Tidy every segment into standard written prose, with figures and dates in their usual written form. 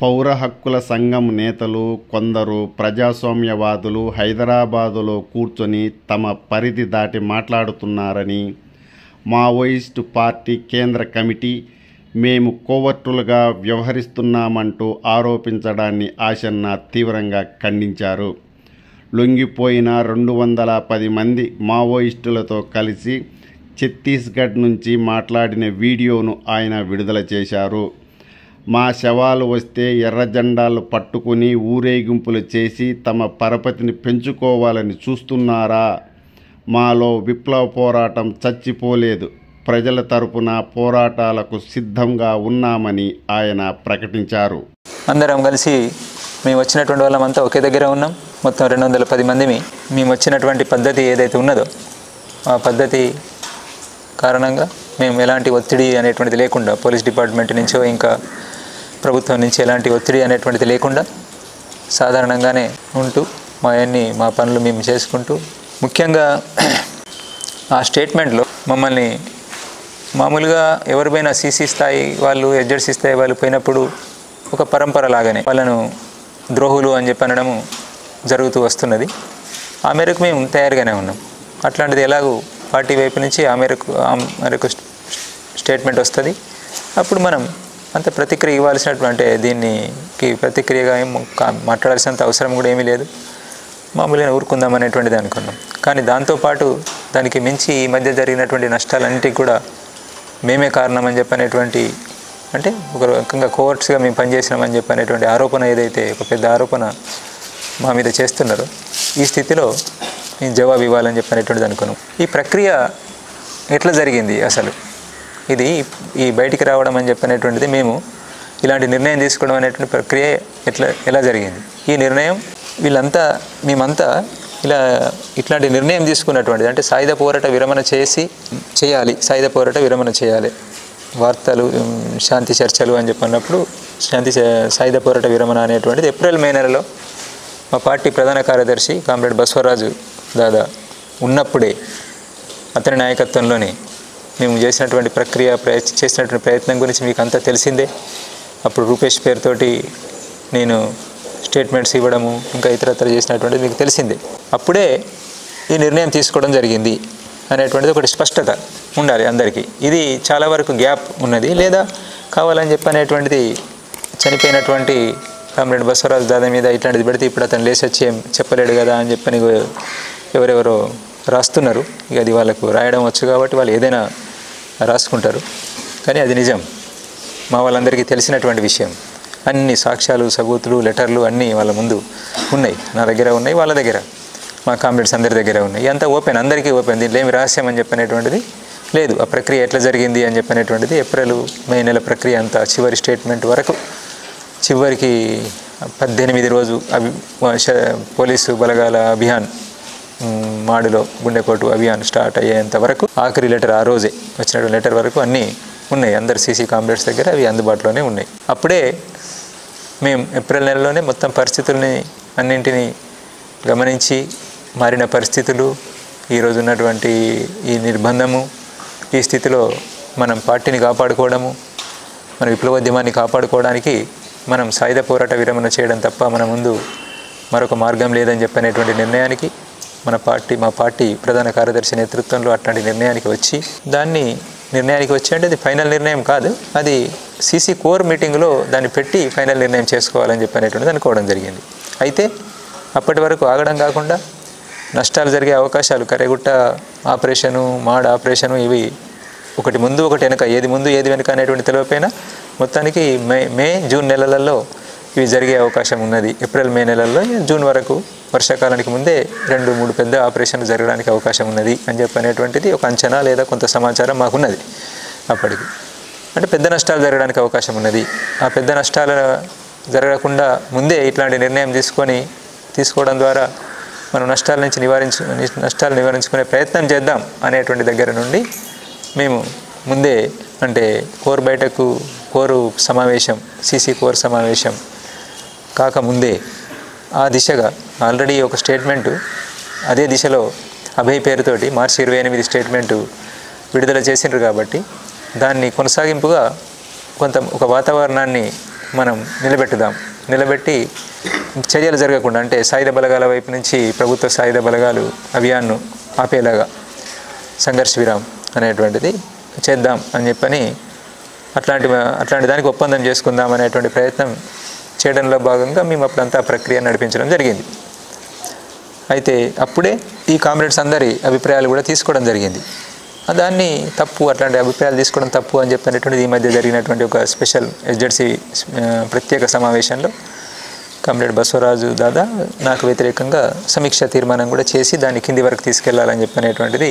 పౌర హక్కుల సంఘం నేతలు కొందరు ప్రజాస్వామ్యవాదులు హైదరాబాదులో కూర్చొని తమ పరిధి దాటి మాట్లాడుతున్నారని మావోయిస్టు పార్టీ కేంద్ర కమిటీ మేము కోవర్టులుగా వ్యవహరిస్తున్నామంటూ ఆరోపించడాన్ని ఆశన్న తీవ్రంగా ఖండించారు. లొంగిపోయిన 210 మంది మావోయిస్టులతో కలిసి ఛత్తీస్గఢ్ నుంచి మాట్లాడిన వీడియోను ఆయన విడుదల చేశారు. మా శవాలు వస్తే ఎర్ర జెండాలు పట్టుకుని ఊరేగింపులు చేసి తమ పరపతిని పెంచుకోవాలని చూస్తున్నారా? మాలో విప్లవ పోరాటం చచ్చిపోలేదు. ప్రజల తరపున పోరాటాలకు సిద్ధంగా ఉన్నామని ఆయన ప్రకటించారు. అందరం కలిసి మేము వచ్చినటువంటి వాళ్ళమంతా ఒకే దగ్గర ఉన్నాం. మొత్తం 210 మంది మేము వచ్చినటువంటి పద్ధతి ఏదైతే ఉన్నదో ఆ పద్ధతి కారణంగా మేము ఎలాంటి ఒత్తిడి అనేటువంటిది లేకుండా పోలీస్ డిపార్ట్మెంట్ నుంచో ఇంకా ప్రభుత్వం నుంచి ఎలాంటి ఒత్తిడి అనేటువంటిది లేకుండా సాధారణంగానే ఉంటూ మా పనులు మేము చేసుకుంటూ, ముఖ్యంగా ఆ స్టేట్మెంట్లో మమ్మల్ని మామూలుగా ఎవరిపైనా సీసీ స్థాయి వాళ్ళు ఎడ్జెడ్సీ స్థాయి వాళ్ళు పోయినప్పుడు ఒక పరంపర లాగానే వాళ్ళను ద్రోహులు అని చెప్పి అనడము జరుగుతూ వస్తున్నది. ఆ మేరకు మేము తయారుగానే ఉన్నాం. అట్లాంటిది ఎలాగూ పార్టీ వైపు నుంచి ఆ మేరకు స్టేట్మెంట్ వస్తుంది. అప్పుడు మనం అంత ప్రతిక్రియ ఇవ్వాల్సినటువంటి దీనికి ప్రతిక్రియగా మాట్లాడాల్సినంత అవసరం కూడా ఏమీ లేదు. మామూలుగా ఊరుకుందాం అనేటువంటిది అనుకున్నాం. కానీ దాంతోపాటు దానికి మించి ఈ మధ్య జరిగినటువంటి నష్టాలన్నిటికీ కూడా మేమే కారణం అని చెప్పనేటువంటి, అంటే ఒక రకంగా కోవర్ట్స్గా మేము పనిచేసినామని చెప్పనేటువంటి ఆరోపణ ఏదైతే ఒక పెద్ద ఆరోపణ మా మీద చేస్తున్నారో ఈ స్థితిలో మేము జవాబు ఇవ్వాలని చెప్పనేటువంటిది అనుకున్నాం. ఈ ప్రక్రియ ఎట్లా జరిగింది అసలు, ఇది ఈ బయటికి రావడం అని చెప్పనేటువంటిది, మేము ఇలాంటి నిర్ణయం తీసుకోవడం అనేటువంటి ప్రక్రియ ఎలా జరిగింది? ఈ నిర్ణయం మేమంతా ఇట్లాంటి నిర్ణయం తీసుకున్నటువంటిది, అంటే సాయుధ పోరాట విరమణ చేయాలి, సాయుధ పోరాట విరమణ చేయాలి, వార్తలు శాంతి చర్చలు అని చెప్పినప్పుడు సాయుధ పోరాట విరమణ అనేటువంటిది April-May నెలలో మా పార్టీ ప్రధాన కార్యదర్శి కామ్రేడ్ బసవరాజు దాదా ఉన్నప్పుడే అతని నాయకత్వంలోనే మేము చేసినటువంటి చేసినటువంటి ప్రయత్నం గురించి మీకు అంతా తెలిసిందే. అప్పుడు రూపేష్ పేరుతోటి నేను స్టేట్మెంట్స్ ఇవ్వడము ఇంకా ఇతరత్ర చేసినటువంటిది మీకు తెలిసిందే. అప్పుడే ఈ నిర్ణయం తీసుకోవడం జరిగింది అనేటువంటిది ఒకటి స్పష్టత ఉండాలి అందరికీ. ఇది చాలా వరకు గ్యాప్ ఉన్నది, లేదా కావాలని చెప్పనేటువంటిది చనిపోయినటువంటి కామ్రేడ్ బసవరాజు దాదా మీద ఇట్లాంటిది పెడితే ఇప్పుడు అతను లేచి వచ్చి ఏం చెప్పలేడు కదా అని చెప్పని ఎవరెవరో రాస్తున్నారు. ఇక అది వాళ్ళకు రాయడం వచ్చు కాబట్టి వాళ్ళు ఏదైనా రాసుకుంటారు. కానీ అది నిజం, మా వాళ్ళందరికీ తెలిసినటువంటి విషయం. అన్ని సాక్ష్యాలు, సబూతులు, లెటర్లు అన్నీ వాళ్ళ ముందు ఉన్నాయి, నా దగ్గర ఉన్నాయి, వాళ్ళ దగ్గర, మా కామ్రేడ్స్ అందరి దగ్గర ఉన్నాయి. అంతా ఓపెన్, అందరికీ ఓపెన్. దీంట్లో ఏమి రహస్యం అని చెప్పనేటువంటిది లేదు. ఆ ప్రక్రియ ఎట్లా జరిగింది అని చెప్పనేటువంటిది April-May నెల ప్రక్రియ అంతా చివరి స్టేట్మెంట్ వరకు, చివరికి 18 రోజు పోలీసు బలగాల అభియాన్ మాడులో గుండెకోటు అభియాన్ స్టార్ట్ అయ్యేంత వరకు ఆఖరి లెటర్, ఆ రోజే వచ్చినటువంటి లెటర్ వరకు అన్నీ ఉన్నాయి అందరు సీసీ కామ్రేడ్స్ దగ్గర, అవి అందుబాటులోనే ఉన్నాయి. అప్పుడే మేము April నెలలోనే మొత్తం పరిస్థితుల్ని అన్నింటినీ గమనించి మారిన పరిస్థితులు, ఈరోజు ఉన్నటువంటి ఈ నిర్బంధము, ఈ స్థితిలో మనం పార్టీని కాపాడుకోవడము, మన విప్లవోద్యమాన్ని కాపాడుకోవడానికి మనం సాయుధ పోరాట విరమణ చేయడం తప్ప మన ముందు మరొక మార్గం లేదని చెప్పనేటువంటి నిర్ణయానికి మా పార్టీ ప్రధాన కార్యదర్శి నేతృత్వంలో అట్లాంటి నిర్ణయానికి వచ్చి అంటే అది ఫైనల్ నిర్ణయం కాదు, అది సీసీ కోర్ మీటింగ్లో దాన్ని పెట్టి ఫైనల్ నిర్ణయం చేసుకోవాలని చెప్పనేటువంటిది అనుకోవడం జరిగింది. అయితే అప్పటి వరకు ఆగడం కాకుండా నష్టాలు జరిగే అవకాశాలు, కరెగుట్ట ఆపరేషను, మాడ్ ఆపరేషను, ఇవి ఒకటి ముందు ఒకటి వెనక, ఏది ముందు ఏది వెనక అనేటువంటి తెలియపోయినా మొత్తానికి మే జూన్ నెలలలో ఇవి జరిగే అవకాశం ఉన్నది. April-May నెలల్లో జూన్ వరకు వర్షాకాలానికి ముందే 2-3 పెద్ద ఆపరేషన్లు జరగడానికి అవకాశం ఉన్నది అని చెప్పనేటువంటిది ఒక అంచనా లేదా కొంత సమాచారం మాకున్నది. అప్పటికి అంటే పెద్ద నష్టాలు జరగడానికి అవకాశం ఉన్నది. ఆ పెద్ద నష్టాలు జరగకుండా ముందే ఇట్లాంటి నిర్ణయం తీసుకోవడం ద్వారా మనం నష్టాలు నివారించుకునే ప్రయత్నం చేద్దాం అనేటువంటి దగ్గర నుండి మేము ముందే, అంటే కోరు సమావేశం, సీసీ కోర్ సమావేశం కాకముందే ఆ దిశగా ఆల్రెడీ ఒక స్టేట్మెంటు అదే దిశలో అభయ్ పేరుతోటి మార్చి 28 స్టేట్మెంటు విడుదల చేసిండ్రు. కాబట్టి దాన్ని కొనసాగింపుగా ఒక వాతావరణాన్ని మనం నిలబెట్టి చర్యలు జరగకుండా, అంటే సాయుధ బలగాల వైపు నుంచి ప్రభుత్వ సాయుధ బలగాలు అభియాన్ను ఆపేలాగా సంఘర్ష విరామం అనేటువంటిది చేద్దాం అని చెప్పని అట్లాంటి దానికి ఒప్పందం చేసుకుందాం అనేటువంటి ప్రయత్నం చేయడంలో భాగంగా మేము అప్పుడంతా ప్రక్రియ నడిపించడం జరిగింది. అయితే అప్పుడే ఈ కామ్రేడ్స్ అందరి అభిప్రాయాలు కూడా తీసుకోవడం జరిగింది. దాన్ని తప్పు, అట్లాంటి అభిప్రాయాలు తీసుకోవడం తప్పు అని చెప్పినటువంటిది ఈ మధ్య జరిగినటువంటి ఒక స్పెషల్ ఎస్జెడ్సీ ప్రత్యేక సమావేశంలో కామ్రేడ్ బసవరాజు దాదా నాకు వ్యతిరేకంగా సమీక్ష తీర్మానం కూడా చేసి దాన్ని కింది వరకు తీసుకెళ్లాలని చెప్పనేటువంటిది,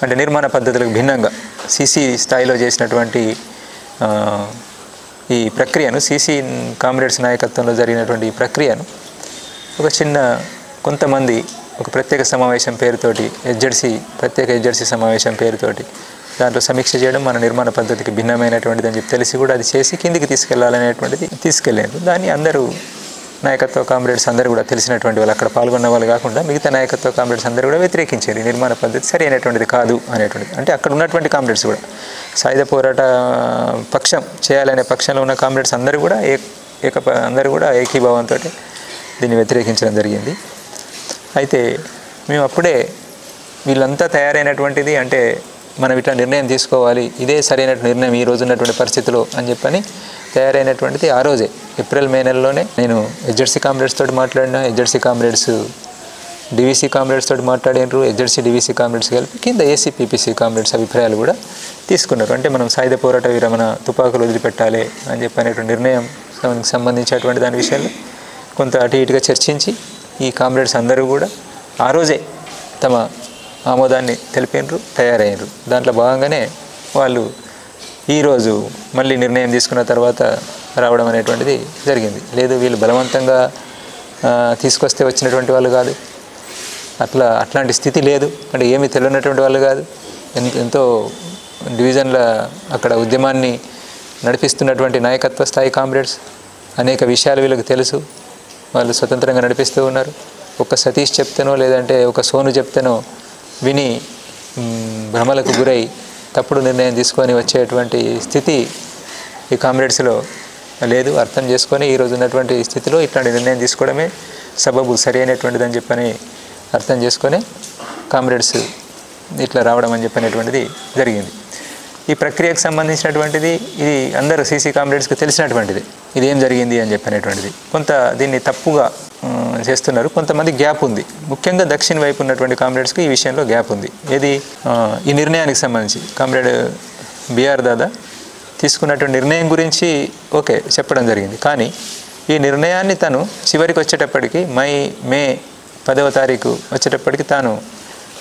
అంటే నిర్మాణ పద్ధతులకు భిన్నంగా సీసీ స్థాయిలో చేసినటువంటి ఈ ప్రక్రియను, సీసీ కామ్రేడ్స్ నాయకత్వంలో జరిగినటువంటి ఈ ప్రక్రియను కొంతమంది ఒక ప్రత్యేక సమావేశం పేరుతోటి ప్రత్యేక ఎస్జెడ్సీ సమావేశం పేరుతోటి దాంట్లో సమీక్ష చేయడం మన నిర్మాణ పద్ధతికి భిన్నమైనటువంటిది అని చెప్పి తెలిసి కూడా అది చేసి కిందికి తీసుకెళ్లాలనేటువంటిది తీసుకెళ్ళారు. దాన్ని అందరూ నాయకత్వ కామ్రేడ్స్ అందరూ కూడా, తెలిసినటువంటి వాళ్ళు, అక్కడ పాల్గొన్న వాళ్ళు కాకుండా మిగతా నాయకత్వ కామ్రేడ్స్ అందరూ కూడా వ్యతిరేకించారు. నిర్మాణ పద్ధతి సరి అయినటువంటిది కాదు అనేటువంటిది. అంటే అక్కడ ఉన్నటువంటి కామ్రేడ్స్ కూడా, సాయుధ పోరాట పక్షం చేయాలనే పక్షంలో ఉన్న కామ్రేడ్స్ అందరూ కూడా ఏకీభావంతో దీన్ని వ్యతిరేకించడం జరిగింది. అయితే మేము అప్పుడే వీళ్ళంతా తయారైనటువంటిది, అంటే మనం ఇట్లా నిర్ణయం తీసుకోవాలి, ఇదే సరైన నిర్ణయం ఈ రోజు ఉన్నటువంటి పరిస్థితిలో అని చెప్పని తయారైనటువంటిది ఆ రోజే ఏప్రిల్-మే నెలలోనే నేను ఎస్జెడ్సీ కామ్రేడ్స్ తోటి మాట్లాడినా. ఎస్జెడ్సీ కామ్రేడ్స్ డివిసి కామ్రేడ్స్ తోటి మాట్లాడినారు. ఎస్జెడ్సీ డివిసి కామ్రేడ్స్ కలిపి కింద ఏసీపీపీసీ కామ్రేడ్స్ అభిప్రాయాలు కూడా తీసుకున్నారు. అంటే మనం సాయుధ పోరాట విరమణ, తుపాకులు వదిలిపెట్టాలి అని చెప్పనేటువంటి నిర్ణయం సంబంధించినటువంటి దాని విషయంలో కొంత అటు ఇటుగా చర్చించి ఈ కామ్రేడ్స్ అందరూ కూడా ఆ రోజే తమ ఆమోదాన్ని తెలిపినారు, తయారయ్యారు. దాంట్లో భాగంగానే వాళ్ళు ఈరోజు మళ్ళీ నిర్ణయం తీసుకున్న తర్వాత రావడం అనేటువంటిది జరిగింది. లేదు, వీళ్ళు బలవంతంగా తీసుకొస్తే వచ్చినటువంటి వాళ్ళు కాదు, అట్లాంటి స్థితి లేదు, అంటే ఏమీ తెలియనటువంటి వాళ్ళు కాదు. ఎంతో డివిజన్ల అక్కడ ఉద్యమాన్ని నడిపిస్తున్నటువంటి నాయకత్వ స్థాయి కామ్రేడ్స్, అనేక విషయాలు వీళ్ళకి తెలుసు, వాళ్ళు స్వతంత్రంగా నడిపిస్తూ ఉన్నారు. ఒక సతీష్ చెప్తేనో లేదంటే ఒక సోను చెప్తేనో విని భ్రమలకు గురై తప్పుడు నిర్ణయం తీసుకొని వచ్చేటువంటి స్థితి ఈ కామ్రేడ్స్లో లేదు. అర్థం చేసుకొని ఈరోజు ఉన్నటువంటి స్థితిలో ఇట్లాంటి నిర్ణయం తీసుకోవడమే సబబు సరి అయినటువంటిది అని చెప్పని అర్థం చేసుకొని కామ్రేడ్స్ ఇట్లా రావడం అని చెప్పనేటువంటిది జరిగింది. ఈ ప్రక్రియకు సంబంధించినటువంటిది ఇది అందరూ సీసీ కామ్రేడ్స్కి తెలిసినటువంటిది, ఇది ఏం జరిగింది అని చెప్పనేటువంటిది. కొంత దీన్ని తప్పుగా చేస్తున్నారు, కొంతమంది గ్యాప్ ఉంది. ముఖ్యంగా దక్షిణ వైపు ఉన్నటువంటి కామ్రేడ్స్కి ఈ విషయంలో గ్యాప్ ఉంది. ఏది, ఈ నిర్ణయానికి సంబంధించి కామ్రేడ్ బిఆర్ దాదా తీసుకున్నటువంటి నిర్ణయం గురించి ఓకే చెప్పడం జరిగింది. కానీ ఈ నిర్ణయాన్ని తను చివరికి వచ్చేటప్పటికి మే 10వ తారీఖు వచ్చేటప్పటికి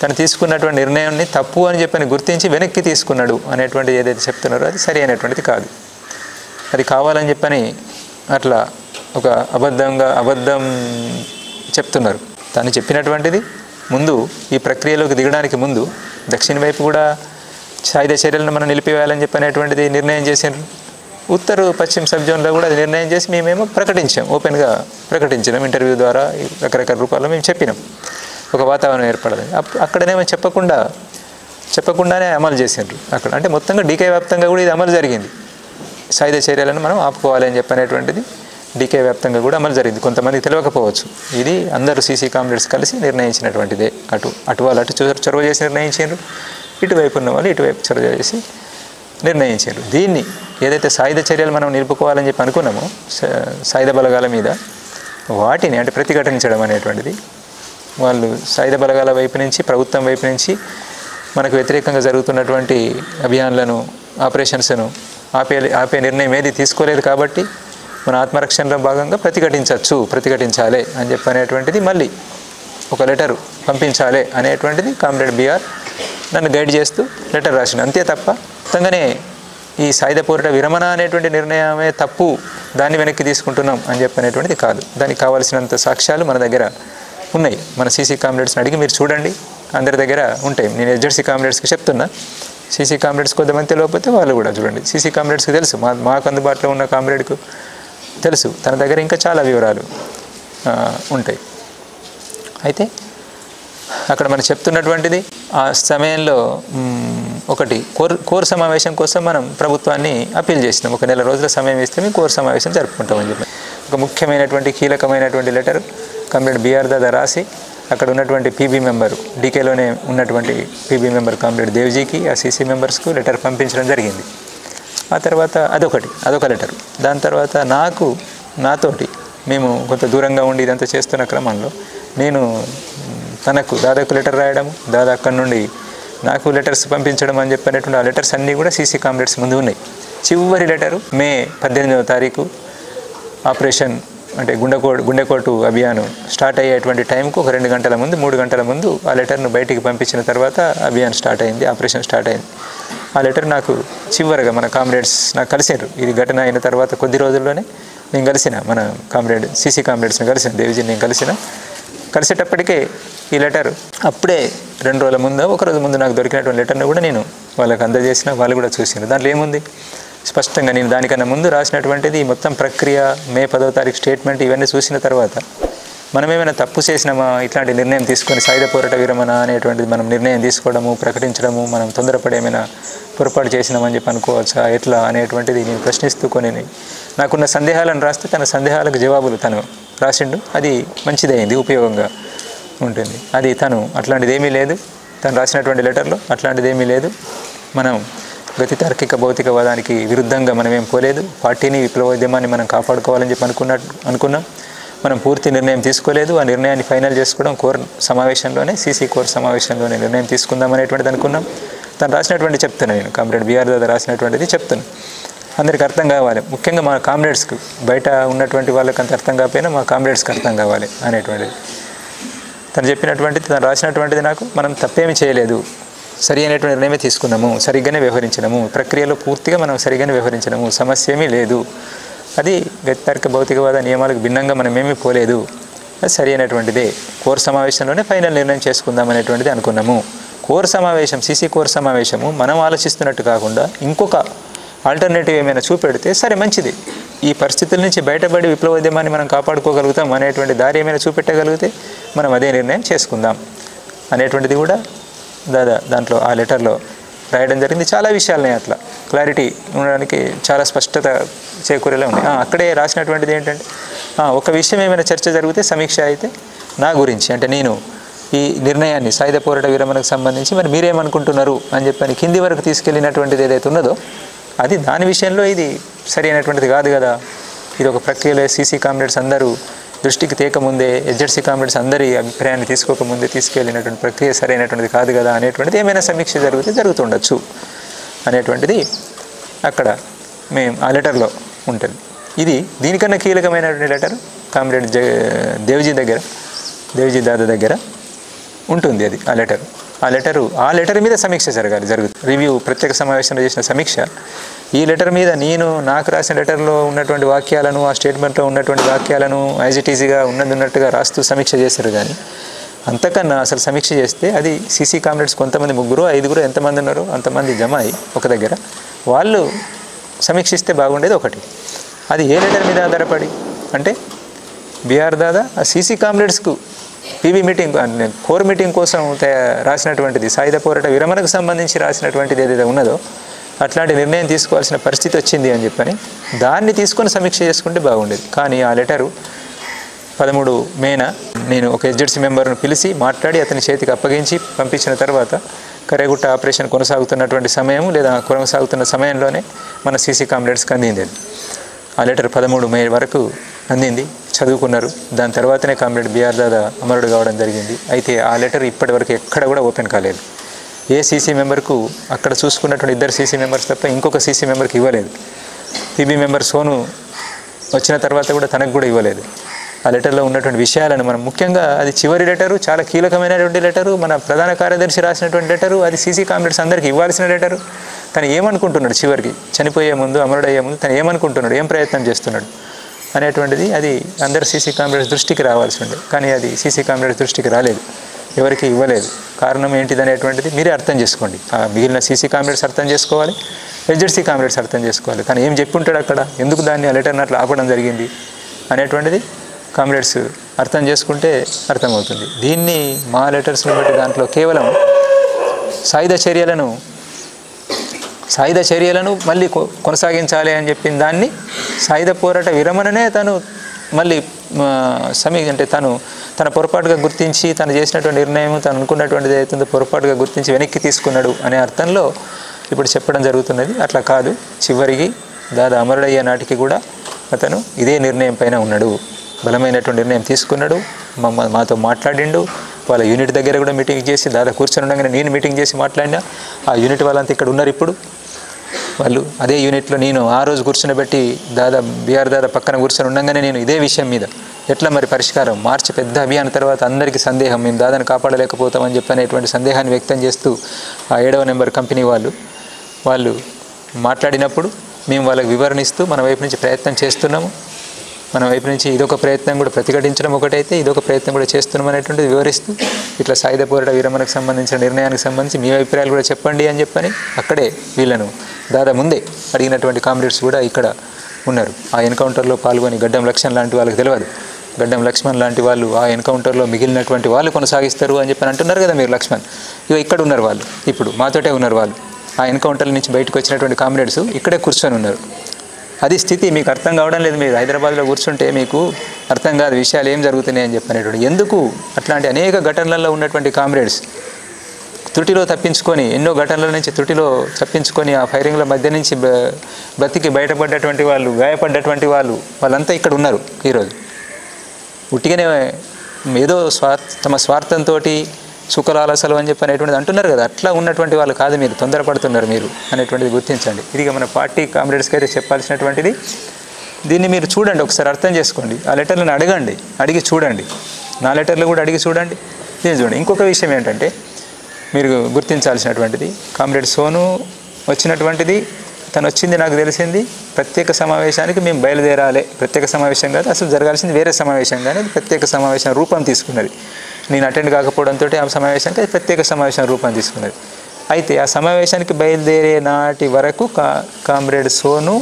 తను తీసుకున్నటువంటి నిర్ణయాన్ని తప్పు అని చెప్పని గుర్తించి వెనక్కి తీసుకున్నాడు అనేటువంటిది ఏదైతే చెప్తున్నారో అది సరి అయినటువంటిది కాదు. అది కావాలని చెప్పని అట్లా ఒక అబద్ధం చెప్తున్నారు. తను చెప్పినటువంటిది ముందు ఈ ప్రక్రియలోకి దిగడానికి ముందు దక్షిణ వైపు కూడా సాయుధ చర్యలను మనం నిలిపివేయాలని చెప్పనేటువంటిది నిర్ణయం చేసినారు. ఉత్తర పశ్చిమ సబ్ జోన్లో కూడా అది నిర్ణయం చేసి మేమేమో ప్రకటించాం, ఓపెన్గా ప్రకటించినాం, ఇంటర్వ్యూ ద్వారా రకరకాల రూపాల్లో మేము చెప్పినాం ఒక వాతావరణం ఏర్పడాలని. అక్కడనేమో చెప్పకుండానే అమలు చేసినారు అక్కడ. అంటే మొత్తంగా డీకే వ్యాప్తంగా కూడా ఇది అమలు జరిగింది. సాయుధ చర్యలను మనం ఆపుకోవాలి అని చెప్పనేటువంటిది డీకే వ్యాప్తంగా కూడా అమలు జరిగింది. కొంతమందికి తెలియకపోవచ్చు, ఇది అందరూ సీసీ కామ్రేడ్స్ కలిసి నిర్ణయించినటువంటిదే. అటు వాళ్ళు చొరవ చేసి నిర్ణయించారు, ఇటువైపు ఉన్న వాళ్ళు ఇటువైపు చొరవ చేసి నిర్ణయించారు. దీన్ని ఏదైతే సాయుధ చర్యలు మనం నిలుపుకోవాలని చెప్పి అనుకున్నామో సాయుధ బలగాల మీద, వాటిని అంటే ప్రతిఘటించడం అనేటువంటిది వాళ్ళు సాయుధ బలగాల వైపు నుంచి, ప్రభుత్వం వైపు నుంచి మనకు వ్యతిరేకంగా జరుగుతున్నటువంటి అభియాన్లను, ఆపరేషన్స్ను ఆపే నిర్ణయం ఏది తీసుకోలేదు. కాబట్టి మన ఆత్మరక్షణలో భాగంగా ప్రతిఘటించాలి అని చెప్పనేటువంటిది మళ్ళీ ఒక లెటరు పంపించాలి అనేటువంటిది కామ్రేడ్ బిఆర్ నన్ను గైడ్ చేస్తూ లెటర్ రాసిన. అంతే తప్ప మొత్తంగానే ఈ సాయుధ పోరాట విరమణ అనేటువంటి నిర్ణయమే తప్పు, దాన్ని వెనక్కి తీసుకుంటున్నాం అని చెప్పనేటువంటిది కాదు. దానికి కావాల్సినంత సాక్ష్యాలు మన దగ్గర ఉన్నాయి. మన సీసీ కామ్రేడ్స్ని అడిగి మీరు చూడండి, అందరి దగ్గర ఉంటాయి. నేను ఎస్జెడ్సీ కామ్రేడ్స్కి చెప్తున్నా, సీసీ కామ్రేడ్స్ కొంతమంది తెలియకపోతే వాళ్ళు కూడా చూడండి. సీసీ కామ్రేడ్స్కి తెలుసు, మాకు అందుబాటులో ఉన్న కామ్రేడ్కు తెలుసు, తన దగ్గర ఇంకా చాలా వివరాలు ఉంటాయి. అయితే అక్కడ మనం చెప్తున్నటువంటిది ఆ సమయంలో ఒకటి కోర్ సమావేశం కోసం మనం ప్రభుత్వాన్ని అప్పీల్ చేసినాం. ఒక నెల రోజుల సమయం ఇస్తే మేము కోర్ సమావేశం జరుపుకుంటామని చెప్పి ఒక ముఖ్యమైనటువంటి కీలకమైనటువంటి లెటర్ కామ్రేడ్ బిఆర్ దాదా రాసి అక్కడ ఉన్నటువంటి పీబీ మెంబరు డీకేలోనే ఉన్నటువంటి పీబీ మెంబర్ కామ్రేడ్ దేవ్జీకి ఆ సీసీ మెంబర్స్కు లెటర్ పంపించడం జరిగింది. ఆ తర్వాత అదొక లెటర్. దాని తర్వాత నాతోటి మేము కొంత దూరంగా ఉండి ఇదంతా చేస్తున్న క్రమంలో నేను దాదాకు లెటర్ రాయడము, దాదా అక్కడి నుండి నాకు లెటర్స్ పంపించడం అని చెప్పినటువంటి ఆ లెటర్స్ అన్నీ కూడా సీసీ కామ్రేడ్స్ ముందు ఉన్నాయి. చివరి లెటరు మే 18వ తారీఖు ఆపరేషన్ అంటే గుండెకోటు అభియాను స్టార్ట్ అయ్యేటువంటి టైంకు ఒక 2 గంటల ముందు 3 గంటల ముందు ఆ లెటర్ను బయటికి పంపించిన తర్వాత అభియాన్ స్టార్ట్ అయింది, ఆపరేషన్ స్టార్ట్ అయింది. ఆ లెటర్ నాకు చివరిగా మన కామ్రేడ్స్ నాకు కలిసారు. ఇది ఘటన అయిన తర్వాత కొద్ది రోజుల్లోనే నేను కలిసిన మన సీసీ కామ్రేడ్స్ని కలిసిన, దేవిజీని నేను కలిసేటప్పటికే ఈ లెటర్ అప్పుడే 2 రోజుల ముందు 1 రోజు ముందు నాకు దొరికినటువంటి లెటర్ను కూడా నేను వాళ్ళకి అందజేసిన, వాళ్ళు కూడా చూసినారు. దాంట్లో ఏముంది స్పష్టంగా నేను దానికన్నా ముందు రాసినటువంటిది మొత్తం ప్రక్రియ మే 10వ తారీఖు స్టేట్మెంట్ ఇవన్నీ చూసిన తర్వాత మనం ఏమైనా తప్పు చేసినామా, ఇట్లాంటి నిర్ణయం తీసుకొని సాయుధ పోరాట విరమణ అనేటువంటిది మనం నిర్ణయం తీసుకోవడము ప్రకటించడము మనం తొందరపడి ఏమైనా పొరపాటు చేసినామని చెప్పి అనుకోవచ్చా ఎట్లా అనేటువంటిది నేను ప్రశ్నిస్తూ కొన్ని నాకున్న సందేహాలను రాస్తే తన సందేహాలకు జవాబులు తను రాసిండు. అది మంచిదైంది, ఉపయోగంగా ఉంటుంది. అది తను అట్లాంటిది ఏమీ లేదు, తను రాసినటువంటి లెటర్లో అట్లాంటిది ఏమీ లేదు. మనం గతి తార్కిక భౌతికవాదానికి విరుద్ధంగా మనం ఏం పోలేదు. పార్టీని విప్లవోద్యమాన్ని మనం కాపాడుకోవాలని చెప్పి అనుకున్నాం. మనం పూర్తి నిర్ణయం తీసుకోలేదు. ఆ నిర్ణయాన్ని ఫైనల్ చేసుకోవడం కోర్ సమావేశంలోనే సీసీ కోర్ సమావేశంలోనే నిర్ణయం తీసుకుందాం అనేటువంటిది అనుకున్నాం. తను రాసినటువంటి చెప్తాను నేను, కామ్రేడ్ బిఆర్ దాదా రాసినటువంటిది చెప్తాను. అందరికి అర్థం కావాలి, ముఖ్యంగా మా కామ్రేడ్స్కి, బయట ఉన్నటువంటి వాళ్ళకి అంత అర్థం కాకపోయినా మా కామ్రేడ్స్కి అర్థం కావాలి అనేటువంటిది తను చెప్పినటువంటిది. తను రాసినటువంటిది నాకు మనం తప్పేమీ చేయలేదు, సరి అయినటువంటి నిర్ణయమే తీసుకున్నాము, సరిగ్గానే వ్యవహరించినాము, ప్రక్రియలో పూర్తిగా మనం సరిగ్గానే వ్యవహరించినాము, సమస్య ఏమీ లేదు, అది గతితార్క భౌతికవాద నియమాలకు భిన్నంగా మనం ఏమీ పోలేదు, అది సరి అయినటువంటిదే, కోర్ సమావేశంలోనే ఫైనల్ నిర్ణయం చేసుకుందాం అనేటువంటిది అనుకున్నాము. కోర్ సమావేశం సీసీ కోర్ సమావేశము మనం ఆలోచిస్తున్నట్టు కాకుండా ఇంకొక ఆల్టర్నేటివ్ ఏమైనా చూపెడితే సరే మంచిది, ఈ పరిస్థితుల నుంచి బయటపడి విప్లవోద్యమాన్ని మనం కాపాడుకోగలుగుతాం అనేటువంటి దారి ఏమైనా చూపెట్టగలిగితే మనం అదే నిర్ణయం చేసుకుందాం అనేటువంటిది కూడా దాంట్లో ఆ లెటర్లో రాయడం జరిగింది. చాలా విషయాలని అట్లా క్లారిటీ ఉండడానికి చాలా స్పష్టత చేకూరేలా ఉంది. అక్కడే రాసినటువంటిది ఏంటంటే ఒక విషయం ఏమైనా చర్చ జరిగితే సమీక్ష అయితే నా గురించి అంటే నేను ఈ నిర్ణయాన్ని సాయుధ పోరాట విరమణకు సంబంధించి మరి మీరేమనుకుంటున్నారు అని చెప్పని కింది వరకు తీసుకెళ్ళినటువంటిది ఏదైతే ఉన్నదో అది దాని విషయంలో ఇది సరి అయినటువంటిది కాదు కదా, ఇది ఒక ప్రక్రియలో సీసీ కామ్రేడ్స్ అందరూ దృష్టికి తేకముందే ఎస్జెడ్సీ కామ్రేడ్స్ అందరి అభిప్రాయాన్ని తీసుకోకముందే తీసుకెళ్ళినటువంటి ప్రక్రియ సరైనటువంటిది కాదు కదా అనేటువంటిది ఏమైనా సమీక్ష జరుగుతుండొచ్చు అనేటువంటిది అక్కడ మేము ఆ లెటర్లో ఉంటుంది. ఇది దీనికన్నా కీలకమైనటువంటి లెటర్ కామ్రేడ్ దేవ్జీ దాదా దగ్గర ఉంటుంది. అది ఆ లెటర్ మీద సమీక్ష జరుగుతుంది. రివ్యూ ప్రత్యేక సమావేశంలో చేసిన సమీక్ష ఈ లెటర్ మీద నాకు రాసిన లెటర్లో ఉన్నటువంటి వాక్యాలను ఆ స్టేట్మెంట్లో ఉన్నటువంటి వాక్యాలను యాజ్ ఇట్ ఈజీగా ఉన్నట్టుగా రాస్తూ సమీక్ష చేశారు. కానీ అంతకన్నా అసలు సమీక్ష చేస్తే అది సీసీ కామ్రేడ్స్ కొంతమంది 3, 5 ఎంతమంది ఉన్నారో అంతమంది జమ అయ్యి ఒక దగ్గర వాళ్ళు సమీక్షిస్తే బాగుండేది. ఒకటి అది ఏ లెటర్ మీద ఆధారపడి అంటే బిఆర్ దాదా ఆ సీసీ కామ్రేడ్స్కు పీబీ మీటింగ్ కోర్ మీటింగ్ కోసం రాసినటువంటిది సాయుధ పోరాట విరమణకు సంబంధించి రాసినటువంటిది ఏదైతే ఉన్నదో అట్లాంటి నిర్ణయం తీసుకోవాల్సిన పరిస్థితి వచ్చింది అని చెప్పని దాన్ని తీసుకొని సమీక్ష చేసుకుంటే బాగుండేది. కానీ ఆ లెటరు 13 మేన నేను ఒక ఎస్జెడ్సీ మెంబర్ను పిలిచి మాట్లాడి అతని చేతికి అప్పగించి పంపించిన తర్వాత కరేగుట్ట ఆపరేషన్ కొనసాగుతున్నటువంటి సమయం లేదా కొనసాగుతున్న సమయంలోనే మన సీసీ కామ్రేడ్స్కి అందింది. ఆ లెటర్ 13 మే వరకు అందింది, చదువుకున్నారు. దాని తర్వాతనే కామ్రేడ్ బిఆర్ దాదా అమరుడు కావడం జరిగింది. అయితే ఆ లెటర్ ఇప్పటి వరకు ఎక్కడ కూడా ఓపెన్ కాలేదు. ఏ సీసీ మెంబర్కు అక్కడ చూసుకున్నటువంటి 2 సీసీ మెంబర్స్ తప్ప ఇంకొక సీసీ మెంబర్కి ఇవ్వలేదు. పీబీ మెంబర్ సోను వచ్చిన తర్వాత కూడా తనకు కూడా ఇవ్వలేదు. ఆ లెటర్లో ఉన్నటువంటి విషయాలను మనం ముఖ్యంగా అది చివరి లెటరు, చాలా కీలకమైనటువంటి లెటరు, మన ప్రధాన కార్యదర్శి రాసినటువంటి లెటరు, అది సీసీ కామ్రేడ్స్ అందరికీ ఇవ్వాల్సిన లెటరు. తను ఏమనుకుంటున్నాడు చివరికి చనిపోయే ముందు అమరుడయ్యే ముందు తను ఏమనుకుంటున్నాడు, ఏం ప్రయత్నం చేస్తున్నాడు అనేటువంటిది అది అందరు సీసీ కామ్రేడ్స్ దృష్టికి రావాల్సి ఉండే. కానీ అది సీసీ కామ్రేడ్స్ దృష్టికి రాలేదు, ఎవరికి ఇవ్వలేదు. కారణం ఏంటిది అనేటువంటిది మీరే అర్థం చేసుకోండి. ఆ మిగిలిన సీసీ కామ్రేడ్స్ అర్థం చేసుకోవాలి, ఎస్జెడ్సీ కామ్రేడ్స్ అర్థం చేసుకోవాలి. తను ఏం చెప్పి ఉంటాడు అక్కడ, ఎందుకు దాన్ని ఆ లెటర్ని అట్లా ఆపడం జరిగింది అనేటువంటిది కామ్రేడ్స్ అర్థం చేసుకుంటే అర్థమవుతుంది. దీన్ని మా లెటర్స్ని బట్టి దాంట్లో కేవలం సాయుధ చర్యలను సాయుధ చర్యలను మళ్ళీ కొనసాగించాలి అని చెప్పిన దాన్ని సాయుధ పోరాట విరమణనే తను మళ్ళీ అంటే తన పొరపాటుగా గుర్తించి తను చేసినటువంటి నిర్ణయం తను అనుకున్నటువంటిది ఏదైతుందో పొరపాటుగా గుర్తించి వెనక్కి తీసుకున్నాడు అనే అర్థంలో ఇప్పుడు చెప్పడం జరుగుతున్నది. అట్లా కాదు, చివరికి దాదా అమరుడయ్యే నాటికి కూడా అతను ఇదే నిర్ణయం పైన ఉన్నాడు, బలమైనటువంటి నిర్ణయం తీసుకున్నాడు. మాతో మాట్లాడిండు. వాళ్ళ యూనిట్ దగ్గర కూడా మీటింగ్ చేసి దాదా కూర్చొని ఉండగానే నేను మీటింగ్ చేసి మాట్లాడినా. ఆ యూనిట్ వాళ్ళంతా ఇక్కడ ఉన్నారు. ఇప్పుడు వాళ్ళు అదే యూనిట్లో నేను ఆ రోజు కూర్చొనిబెట్టి బీఆర్ దాదా పక్కన కూర్చొని ఉండగానే నేను ఇదే విషయం మీద ఎట్లా మరి పరిష్కారం, మార్చి పెద్ద అభియాన్ తర్వాత అందరికీ సందేహం, మేము దాదాను కాపాడలేకపోతామని చెప్పనేటువంటి సందేహాన్ని వ్యక్తం చేస్తూ ఆ 7వ నెంబర్ కంపెనీ వాళ్ళు మాట్లాడినప్పుడు మేము వాళ్ళకి వివరణిస్తూ మన వైపు నుంచి ప్రయత్నం చేస్తున్నాము. మన వైపు నుంచి ఇదొక ప్రయత్నం కూడా ప్రతిఘటించడం ఒకటైతే ఇదొక ప్రయత్నం కూడా చేస్తున్నాం అనేటువంటిది వివరిస్తూ ఇట్లా సాయుధ పోరాట విరమణకు సంబంధించిన నిర్ణయానికి సంబంధించి మీ అభిప్రాయాలు కూడా చెప్పండి అని చెప్పని అక్కడే వీళ్ళను దాదా ముందే అడిగినటువంటి కామ్రేడ్స్ కూడా ఇక్కడ ఉన్నారు. ఆ ఎన్కౌంటర్లో పాల్గొని గడ్డం లక్ష్మణ్ లాంటి వాళ్ళకి తెలియదు. గడ్డం లక్ష్మణ్ లాంటి వాళ్ళు ఆ ఎన్కౌంటర్లో మిగిలినటువంటి వాళ్ళు కొనసాగిస్తారు అని చెప్పని అంటున్నారు కదా మీరు. లక్ష్మణ్ ఇక్కడ ఉన్నారు, వాళ్ళు ఇప్పుడు మాతోటే ఉన్నారు. వాళ్ళు ఆ ఎన్కౌంటర్ నుంచి బయటకు వచ్చినటువంటి కామ్రేడ్స్ ఇక్కడే కూర్చొని ఉన్నారు. అది స్థితి. మీకు అర్థం కావడం లేదు. మీరు హైదరాబాద్లో కూర్చుంటే మీకు అర్థం కాదు విషయాలు ఏం జరుగుతున్నాయి అని చెప్పనేటువంటి. ఎందుకు అట్లాంటి అనేక ఘటనలలో ఉన్నటువంటి కామ్రేడ్స్ త్రుటిలో తప్పించుకొని, ఎన్నో ఘటనల నుంచి త్రుటిలో తప్పించుకొని ఆ ఫైరింగ్ల మధ్య నుంచి బ్రతికి బయటపడ్డటువంటి వాళ్ళు, గాయపడ్డటువంటి వాళ్ళంతా ఇక్కడ ఉన్నారు ఈరోజు. ఉట్టిగానే ఏదో తమ స్వార్థంతో సుఖలాలసలు అని చెప్పి అనేటువంటిది అంటున్నారు కదా, అట్లా ఉన్నటువంటి వాళ్ళు కాదు. మీరు తొందరపడుతున్నారు మీరు అనేటువంటిది గుర్తించండి. ఇది మన పార్టీ కామ్రేడ్స్కి అయితే చెప్పాల్సినటువంటిది. దీన్ని మీరు చూడండి, ఒకసారి అర్థం చేసుకోండి. ఆ లెటర్లను అడిగి చూడండి. నా లెటర్లు కూడా అడిగి చూడండి. దీన్ని చూడండి. ఇంకొక విషయం ఏంటంటే మీరు గుర్తించాల్సినటువంటిది, కామ్రేడ్ సోను వచ్చినటువంటిది, తను వచ్చింది నాకు తెలిసింది ప్రత్యేక సమావేశానికి మేము బయలుదేరాలి. ప్రత్యేక సమావేశం కాదు, అసలు జరగాల్సింది వేరే సమావేశం, కానీ అది ప్రత్యేక సమావేశం రూపం తీసుకున్నది. నేను అటెండ్ కాకపోవడంతో ఆ సమావేశానికి అది ప్రత్యేక సమావేశం రూపం తీసుకున్నది. అయితే ఆ సమావేశానికి బయలుదేరే నాటి వరకు కామ్రేడ్ సోను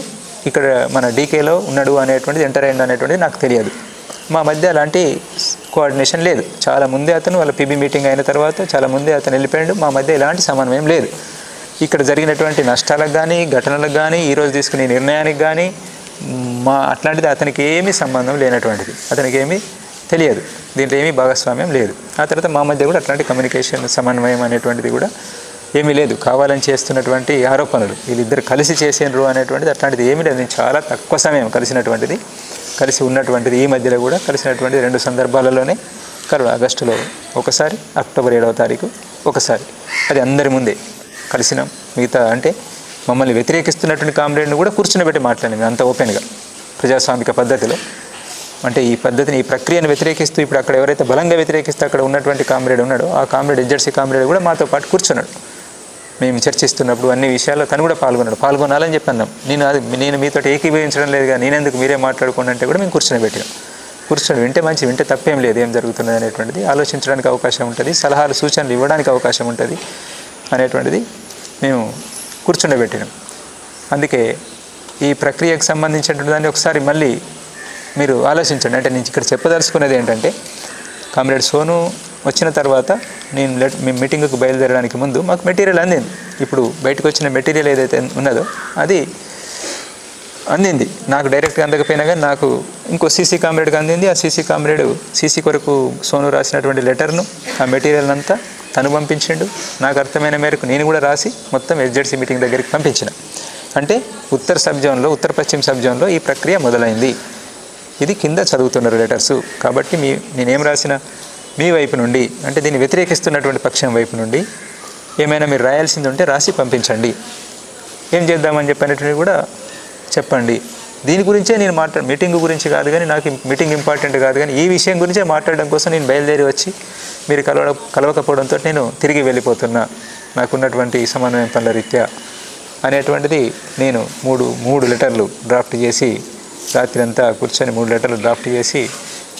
ఇక్కడ మన డీకేలో ఉన్నాడు అనేటువంటిది, ఎంటర్ అయ్యిండు అనేటువంటిది నాకు తెలియదు. మా మధ్య అలాంటి కోఆర్డినేషన్ లేదు. చాలా ముందే అతను వాళ్ళ పీబీ మీటింగ్ అయిన తర్వాత చాలా ముందే అతను వెళ్ళిపోయాడు. మా మధ్య ఎలాంటి సమన్వయం లేదు. ఇక్కడ జరిగినటువంటి నష్టాలకు కానీ, ఘటనలకు కానీ, ఈరోజు తీసుకునే నిర్ణయానికి కానీ అట్లాంటిది అతనికి ఏమీ సంబంధం లేనటువంటిది. అతనికి ఏమీ తెలియదు, దీంట్లో ఏమీ భాగస్వామ్యం లేదు. ఆ తర్వాత మా మధ్య కూడా అట్లాంటి కమ్యూనికేషన్ సమన్వయం అనేటువంటిది కూడా ఏమీ లేదు. కావాలని చేస్తున్నటువంటి ఆరోపణలు, వీళ్ళిద్దరు కలిసి చేసినారు అనేటువంటిది అట్లాంటిది ఏమీ లేదు. నేను చాలా తక్కువ సమయం కలిసి ఉన్నటువంటిది. ఈ మధ్యలో కూడా కలిసినటువంటి 2 సందర్భాలలోనే ఆగస్టులో ఒకసారి, అక్టోబర్ 7వ తారీఖు ఒకసారి. అది అందరి ముందే కలిసినాం. మిగతా అంటే మమ్మల్ని వ్యతిరేకిస్తున్నటువంటి కామ్రేడ్ని కూడా కూర్చునిబెట్టి మాట్లాడినాం అంత ఓపెన్గా, ప్రజాస్వామిక పద్ధతిలో. అంటే ఈ పద్ధతిని, ఈ ప్రక్రియను వ్యతిరేకిస్తూ ఇప్పుడు అక్కడ ఎవరైతే బలంగా వ్యతిరేకిస్తూ అక్కడ ఉన్నటువంటి కామ్రేడ్ ఉన్నాడో ఆ కామ్రేడ్, ఎడ్జెడ్సీ కామ్రేడ్ కూడా మాతో పాటు కూర్చున్నాడు. మేము చర్చిస్తున్నప్పుడు అన్ని విషయాల్లో తను కూడా పాల్గొనాలని చెప్పన్నాం. నేను మీతో ఏకీభవించడం లేదు, కానీ నేనెందుకు మీరే మాట్లాడుకోండి అంటే కూడా మేము కూర్చొని వింటే మంచి, వింటే తప్పేం లేదు, ఏం జరుగుతున్నది అనేటువంటిది ఆలోచించడానికి అవకాశం ఉంటుంది, సలహాలు సూచనలు ఇవ్వడానికి అవకాశం ఉంటుంది అనేటువంటిది మేము కూర్చుండబెట్టినాం. అందుకే ఈ ప్రక్రియకు సంబంధించినటువంటి దాన్ని ఒకసారి మళ్ళీ మీరు ఆలోచించండి. అంటే నేను ఇక్కడ చెప్పదలుచుకున్నది ఏంటంటే, కామ్రేడ్ సోను వచ్చిన తర్వాత మేము మీటింగ్కు బయలుదేరడానికి ముందు మాకు మెటీరియల్ అందింది. ఇప్పుడు బయటకు వచ్చిన మెటీరియల్ ఏదైతే ఉన్నదో అది అందింది. నాకు డైరెక్ట్గా అందకపోయినా కానీ నాకు ఇంకో సీసీ కామ్రేడ్కి అందింది. ఆ సీసీ కొరకు సోను రాసినటువంటి లెటర్ను, ఆ మెటీరియల్ అంతా తను పంపించిండు. నాకు అర్థమైన మేరకు నేను కూడా రాసి మొత్తం ఎడ్జెడ్సీ మీటింగ్ దగ్గరికి పంపించిన. అంటే ఉత్తర పశ్చిమ సబ్ జోన్లో ఈ ప్రక్రియ మొదలైంది. ఇది కింద చదువుతున్నారు లెటర్సు. కాబట్టి నేనేం రాసిన మీ వైపు నుండి, అంటే దీన్ని వ్యతిరేకిస్తున్నటువంటి పక్షం వైపు నుండి ఏమైనా మీరు రాయాల్సింది ఉంటే రాసి పంపించండి. ఏం చేద్దామని చెప్పినటువంటి కూడా చెప్పండి. దీని గురించే నేను మీటింగ్ గురించి కాదు కానీ, నాకు మీటింగ్ ఇంపార్టెంట్ కాదు కానీ, ఈ విషయం గురించే మాట్లాడడం కోసం నేను బయలుదేరి వచ్చి మీరు కలవకపోవడంతో నేను తిరిగి వెళ్ళిపోతున్నా, నాకున్నటువంటి సమన్వయం పనుల రీత్యా అనేటువంటిది. నేను మూడు లెటర్లు డ్రాఫ్ట్ చేసి, రాత్రి అంతా కూర్చొని 3 లెటర్లు డ్రాఫ్ట్ చేసి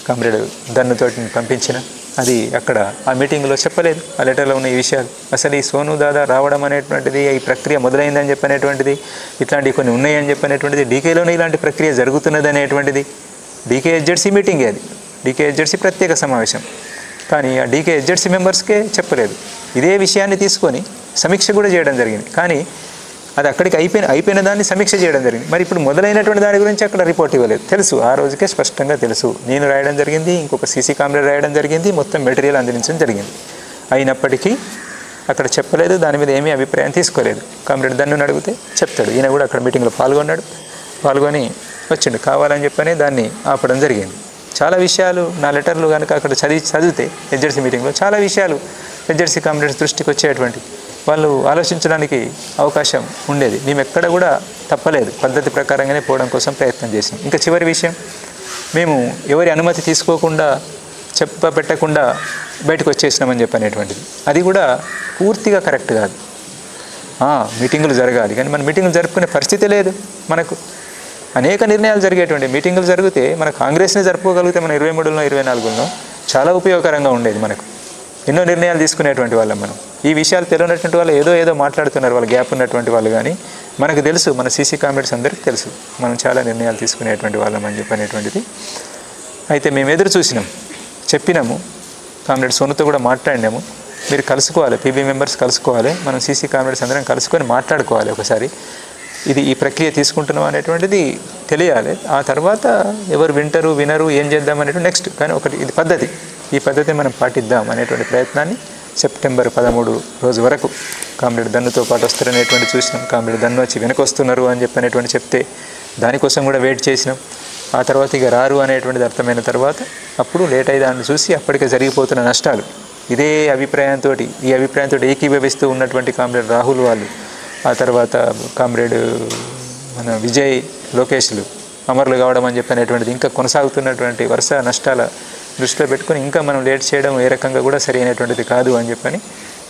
కామ్రేడ్ దన్నుతో పంపించిన. అది అక్కడ ఆ మీటింగ్లో చెప్పలేదు. ఆ లెటర్లో ఉన్న ఈ విషయాలు, అసలు ఈ సోను దాదా రావడం అనేటువంటిది, ఈ ప్రక్రియ మొదలైందని చెప్పనేటువంటిది, ఇట్లాంటివి కొన్ని ఉన్నాయని చెప్పనేటువంటిది, డీకేలోనే ఇలాంటి ప్రక్రియ జరుగుతున్నది అనేటువంటిది, డీకే ఎడ్జెడ్సీ మీటింగే అది, డీకే ఎడ్జెడ్సీ ప్రత్యేక సమావేశం. కానీ ఆ డీకే ఎడ్జెడ్సీ మెంబర్స్కే చెప్పలేదు. ఇదే విషయాన్ని తీసుకొని సమీక్ష కూడా చేయడం జరిగింది. కానీ అది అక్కడికి అయిపోయిన దాన్ని సమీక్ష చేయడం జరిగింది. మరి ఇప్పుడు మొదలైనటువంటి దాని గురించి అక్కడ రిపోర్ట్ ఇవ్వలేదు. తెలుసు, ఆ రోజుకే స్పష్టంగా తెలుసు. నేను రాయడం జరిగింది, ఇంకొక సీసీ కామ్రేడ్ రాయడం జరిగింది, మొత్తం మెటీరియల్ అందించడం జరిగింది. అయినప్పటికీ అక్కడ చెప్పలేదు, దాని మీద ఏమీ అభిప్రాయం తీసుకోలేదు. కామ్రేడ్ దన్నుని అడిగితే చెప్తాడు. ఈయన కూడా అక్కడ మీటింగ్లో పాల్గొని వచ్చిండు. కావాలని చెప్పని దాన్ని ఆపడం జరిగింది. చాలా విషయాలు నా లెటర్లు కనుక అక్కడ చదివితే హెచ్జెడ్సీ మీటింగ్లో చాలా విషయాలు హెచ్జెడ్సీ కామ్రేడ్స్ దృష్టికి వచ్చేటువంటి వాళ్ళు ఆలోచించడానికి అవకాశం ఉండేది. మేము ఎక్కడ కూడా తప్పలేదు, పద్ధతి ప్రకారంగానే పోవడం కోసం ప్రయత్నం చేసాం. ఇంకా చివరి విషయం, మేము ఎవరి అనుమతి తీసుకోకుండా పెట్టకుండా బయటకు వచ్చేసినామని చెప్పనేటువంటిది అది కూడా పూర్తిగా కరెక్ట్ కాదు. మీటింగులు జరగాలి, కానీ మన మీటింగులు జరుపుకునే పరిస్థితి లేదు. మనకు అనేక నిర్ణయాలు జరిగేటువంటి మీటింగులు జరిగితే మన కాంగ్రెస్ని జరుపుకోగలిగితే మన 23లో 24లో చాలా ఉపయోగకరంగా ఉండేది. మనకు ఎన్నో నిర్ణయాలు తీసుకునేటువంటి వాళ్ళం మనం. ఈ విషయాలు తెలియనటువంటి వాళ్ళు ఏదో మాట్లాడుతున్నారు, వాళ్ళు గ్యాప్ ఉన్నటువంటి వాళ్ళు. కానీ మనకు తెలుసు, మన సీసీ కామ్రేడ్స్ అందరికీ తెలుసు మనం చాలా నిర్ణయాలు తీసుకునేటువంటి వాళ్ళం అని చెప్పనేటువంటిది. అయితే మేము ఎదురు చూసినాం, చెప్పినాము, కామ్రేడ్ సోనుతో కూడా మాట్లాడినాము. మీరు కలుసుకోవాలి, పీబీ మెంబర్స్ కలుసుకోవాలి, మనం సీసీ కామ్రేడ్స్ అందరం కలుసుకొని మాట్లాడుకోవాలి ఒకసారి. ఈ ప్రక్రియ తీసుకుంటున్నాం అనేటువంటిది తెలియాలి. ఆ తర్వాత ఎవరు వినరు ఏం చేద్దాం అనేటువంటి నెక్స్ట్. కానీ ఒకటి ఇది పద్ధతి, ఈ పద్ధతి మనం పాటిద్దాం అనేటువంటి ప్రయత్నాన్ని సెప్టెంబర్ 13 రోజు వరకు కామ్రేడ్ దన్నుతో పాటు వస్తారనేటువంటి చూసినాం. కామ్రేడ్ దన్ను వచ్చి వెనక వస్తున్నారు అని చెప్పనేటువంటి చెప్తే దానికోసం కూడా వెయిట్ చేసినాం. ఆ తర్వాత ఇక రారు అనేటువంటిది అర్థమైన తర్వాత అప్పుడు లేట్ అయ్యి దాన్ని చూసి అప్పటికే జరిగిపోతున్న నష్టాలు ఈ అభిప్రాయంతో ఏకీభవిస్తూ ఉన్నటువంటి కామ్రేడ్ రాహుల్ వాళ్ళు, ఆ తర్వాత కామ్రేడ్ మన విజయ్ లోకేష్లు అమరులు కావడం అని చెప్పనేటువంటిది ఇంకా కొనసాగుతున్నటువంటి వరుస నష్టాల దృష్టిలో పెట్టుకొని ఇంకా మనం లేట్ చేయడం ఏ రకంగా కూడా సరి అయినటువంటిది కాదు అని చెప్పని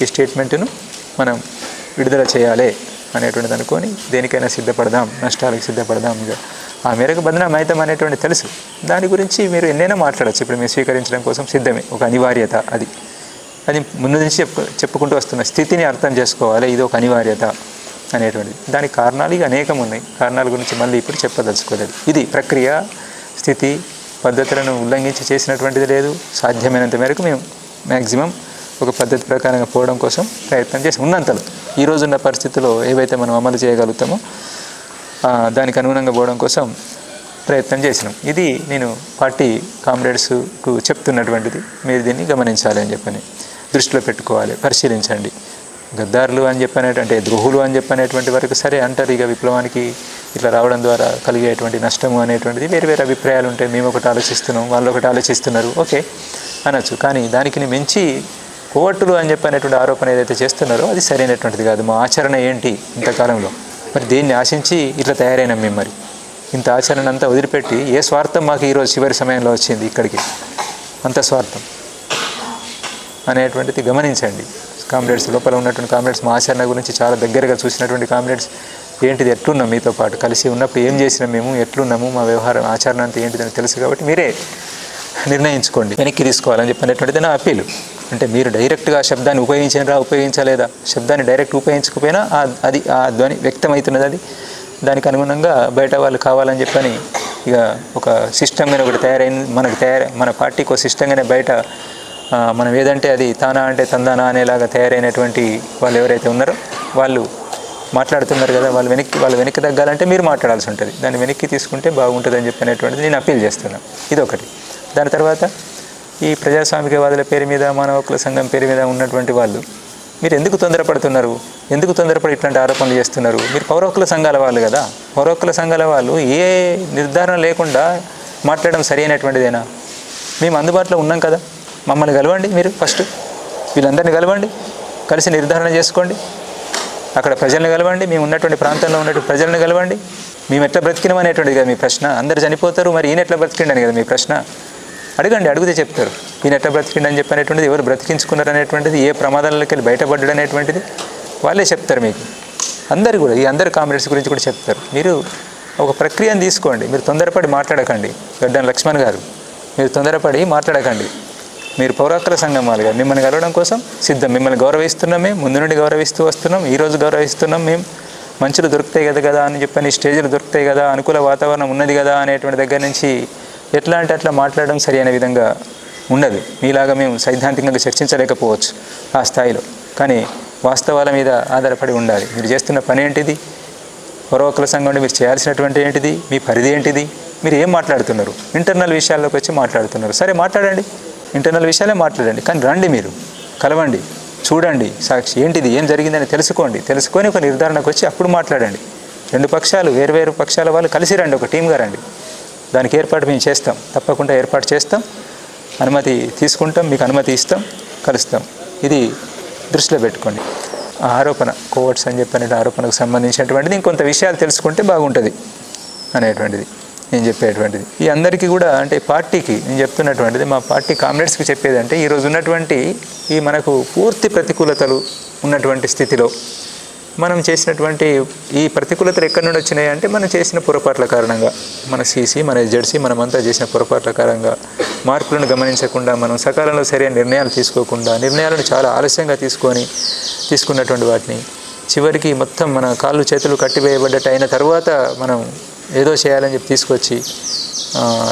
ఈ స్టేట్మెంట్ను మనం విడుదల చేయాలి అనేటువంటిది అనుకొని దేనికైనా సిద్ధపడదాం, నష్టాలకు సిద్ధపడదాం. ఇక ఆ మేరకు బదనాం అవుతాం అనేటువంటి తెలుసు. దాని గురించి మీరు ఎన్నైనా మాట్లాడచ్చు. ఇప్పుడు మేము స్వీకరించడం కోసం సిద్ధమే, ఒక అనివార్యత. అది ముందు నుంచి చెప్పుకుంటూ వస్తున్న స్థితిని అర్థం చేసుకోవాలి. ఇది ఒక అనివార్యత అనేటువంటిది. దానికి కారణాలు ఇక అనేకం ఉన్నాయి. కారణాల గురించి మళ్ళీ ఇప్పుడు చెప్పదలుచుకోలేదు. ఇది ప్రక్రియ, స్థితి, పద్ధతులను ఉల్లంఘించి చేసినటువంటిది లేదు. సాధ్యమైనంత మేరకు మేము మ్యాక్సిమం ఒక పద్ధతి ప్రకారంగా పోవడం కోసం ప్రయత్నం చేసి ఉన్నంతలో ఈ రోజున్న పరిస్థితుల్లో ఏవైతే మనం అమలు చేయగలుగుతామో దానికి అనుగుణంగా పోవడం కోసం ప్రయత్నం చేసినాం. ఇది నేను పార్టీ కామ్రేడ్స్కు చెప్తున్నటువంటిది. మీరు దీన్ని గమనించాలి అని చెప్పని దృష్టిలో పెట్టుకోవాలి, పరిశీలించండి. గద్దారులు అని చెప్పనేటువంటి ద్రోహులు అని చెప్పనేటువంటి వరకు సరే అంటారు. ఇక విప్లవానికి ఇట్లా రావడం ద్వారా కలిగేటువంటి నష్టము అనేటువంటిది వేరు అభిప్రాయాలు ఉంటాయి. మేము ఒకటి ఆలోచిస్తున్నాం, వాళ్ళు ఒకటి ఆలోచిస్తున్నారు, ఓకే అనొచ్చు. కానీ దానికి మించి కోవట్టులు అని చెప్పనేటువంటి ఆరోపణ ఏదైతే చేస్తున్నారో అది సరైనటువంటిది కాదు. మా ఆచరణ ఏంటి ఇంతకాలంలో, మరి దేన్ని ఆశించి ఇట్లా తయారైనాం మేము? మరి ఇంత ఆచరణ అంతా వదిలిపెట్టి ఏ స్వార్థం మాకు ఈరోజు చివరి సమయంలో వచ్చింది ఇక్కడికి, అంత స్వార్థం అనేటువంటిది గమనించండి. కామ్రేడ్స్ లోపల ఉన్నటువంటి కామ్రేడ్స్ మా ఆచరణ గురించి చాలా దగ్గరగా చూసినటువంటి కామ్రేడ్స్ ఏంటిది, ఎట్లున్నాం, మీతో పాటు కలిసి ఉన్నప్పుడు ఏం చేసినాం, మేము ఎట్లున్నాము, మా వ్యవహారం ఆచరణ అంతా ఏంటిదని తెలుసు. కాబట్టి మీరే నిర్ణయించుకోండి, వెనక్కి తీసుకోవాలని చెప్పినటువంటిది నా అప్పీలు. అంటే మీరు డైరెక్ట్గా శబ్దాన్ని ఉపయోగించలేదా, శబ్దాన్ని డైరెక్ట్ ఉపయోగించకపోయినా అది ఆ ధ్వని వ్యక్తమవుతున్నది. అది దానికి అనుగుణంగా బయట వాళ్ళు కావాలని చెప్పని ఇక ఒక సిస్టమ్గానే ఒకటి తయారైంది. మన పార్టీకి ఒక సిస్టంగానే బయట మనం ఏదంటే అది తానా అంటే తందానా అనేలాగా తయారైనటువంటి వాళ్ళు ఎవరైతే ఉన్నారో వాళ్ళు మాట్లాడుతున్నారు కదా, వాళ్ళు వెనక్కి తగ్గాలంటే మీరు మాట్లాడాల్సి ఉంటుంది. దాన్ని వెనక్కి తీసుకుంటే బాగుంటుంది అని చెప్పినటువంటిది నేను అప్పీల్ చేస్తున్నాను. ఇదొకటి. దాని తర్వాత ఈ ప్రజాస్వామికవాదుల పేరు మీద, మానవ హక్కుల సంఘం పేరు మీద ఉన్నటువంటి వాళ్ళు మీరు ఎందుకు తొందరపడుతున్నారు, ఎందుకు తొందరపడి ఇట్లాంటి ఆరోపణలు చేస్తున్నారు? మీరు పౌర హక్కుల సంఘాల వాళ్ళు కదా, పౌర హక్కుల సంఘాల వాళ్ళు ఏ నిర్ధారణ లేకుండా మాట్లాడడం సరి అయినటువంటిదేనా? మేము అందుబాటులో ఉన్నాం కదా, మమ్మల్ని కలవండి, మీరు ఫస్ట్ వీళ్ళందరినీ కలవండి, కలిసి నిర్ధారణ చేసుకోండి, అక్కడ ప్రజల్ని కలవండి, మేము ఉన్నటువంటి ప్రాంతంలో ఉన్నటువంటి ప్రజలను కలవండి. మేము ఎట్లా బ్రతికినాం అనేటువంటిది కదా మీ ప్రశ్న. అందరు చనిపోతారు, మరి ఈయన ఎట్లా బ్రతికిండని కదా మీ ప్రశ్న. అడగండి, అడిగితే చెప్తారు. ఈయన ఎట్లా బ్రతికిండని చెప్పనేటువంటిది, ఎవరు బ్రతికించుకున్నారు అనేటువంటిది, ఏ ప్రమాదాలకి వెళ్ళి బయటపడ్డాడు అనేటువంటిది వాళ్ళే చెప్తారు మీకు. అందరు కూడా, ఈ అందరు కామ్రేడ్స్ గురించి కూడా చెప్తారు. మీరు ఒక ప్రక్రియను తీసుకోండి, మీరు తొందరపడి మాట్లాడకండి. గడ్డం లక్ష్మణ్ గారు, మీరు తొందరపడి మాట్లాడకండి. మీరు పౌర హక్కుల సంఘం వాళ్ళుగా మిమ్మల్ని కలవడం కోసం సిద్ధం. మిమ్మల్ని గౌరవిస్తున్నాం, మేము ముందు నుండి గౌరవిస్తూ వస్తున్నాం, ఈరోజు గౌరవిస్తున్నాం. మేము మంచులు దొరుకుతాయి కదా అని చెప్పని, స్టేజ్లు దొరుకుతాయి కదా, అనుకూల వాతావరణం ఉన్నది కదా అనేటువంటి దగ్గర నుంచి ఎట్లా అంటే అట్లా మాట్లాడడం సరి అయిన విధంగా ఉండదు. మీలాగా మేము సైద్ధాంతికంగా చర్చించలేకపోవచ్చు ఆ స్థాయిలో, కానీ వాస్తవాల మీద ఆధారపడి ఉండాలి. మీరు చేస్తున్న పని ఏంటిది, పౌర హక్కుల సంఘంలో మీరు చేయాల్సినటువంటి ఏంటిది, మీ పరిధి ఏంటిది, మీరు ఏం మాట్లాడుతున్నారు, ఇంటర్నల్ విషయాల్లోకి వచ్చి మాట్లాడుతున్నారు. సరే మాట్లాడండి, ఇంటర్నల్ విషయాలే మాట్లాడండి, కానీ రండి, మీరు కలవండి, చూడండి, సాక్షి ఏంటిది, ఏం జరిగిందని తెలుసుకొని ఒక నిర్ధారణకు వచ్చి అప్పుడు మాట్లాడండి. రెండు పక్షాలు, వేరు పక్షాల వాళ్ళు కలిసి రండి, ఒక టీమ్గా రండి. దానికి ఏర్పాటు మేము చేస్తాం, తప్పకుండా ఏర్పాటు చేస్తాం, అనుమతి తీసుకుంటాం, మీకు అనుమతి ఇస్తాం, కలుస్తాం. ఇది దృష్టిలో పెట్టుకోండి. ఆ ఆరోపణ కోవర్ట్స్ అని చెప్పిన ఆరోపణకు సంబంధించినటువంటిది ఇంకొంత విషయాలు తెలుసుకుంటే బాగుంటుంది అనేటువంటిది నేను చెప్పేటువంటిది. ఈ అందరికీ కూడా అంటే పార్టీకి నేను చెప్తున్నటువంటిది, మా పార్టీ కామ్రేడ్స్కి చెప్పేది అంటే ఈరోజు ఉన్నటువంటి ఈ మనకు పూర్తి ప్రతికూలతలు ఉన్నటువంటి స్థితిలో మనం చేసినటువంటి ఈ ప్రతికూలతలు ఎక్కడి నుండి వచ్చినాయి అంటే మనం చేసిన పొరపాట్ల కారణంగా, మన సీసీ, మన జెడ్సీ, మనమంతా చేసిన పొరపాట్ల కారణంగా, మార్పులను గమనించకుండా, మనం సకాలంలో సరైన నిర్ణయాలు తీసుకోకుండా, నిర్ణయాలను చాలా ఆలస్యంగా తీసుకున్నటువంటి వాటిని చివరికి మొత్తం మన కాళ్ళు చేతులు కట్టివేయబడ్డట్టు అయిన తర్వాత మనం ఏదో చేయాలని చెప్పి తీసుకొచ్చి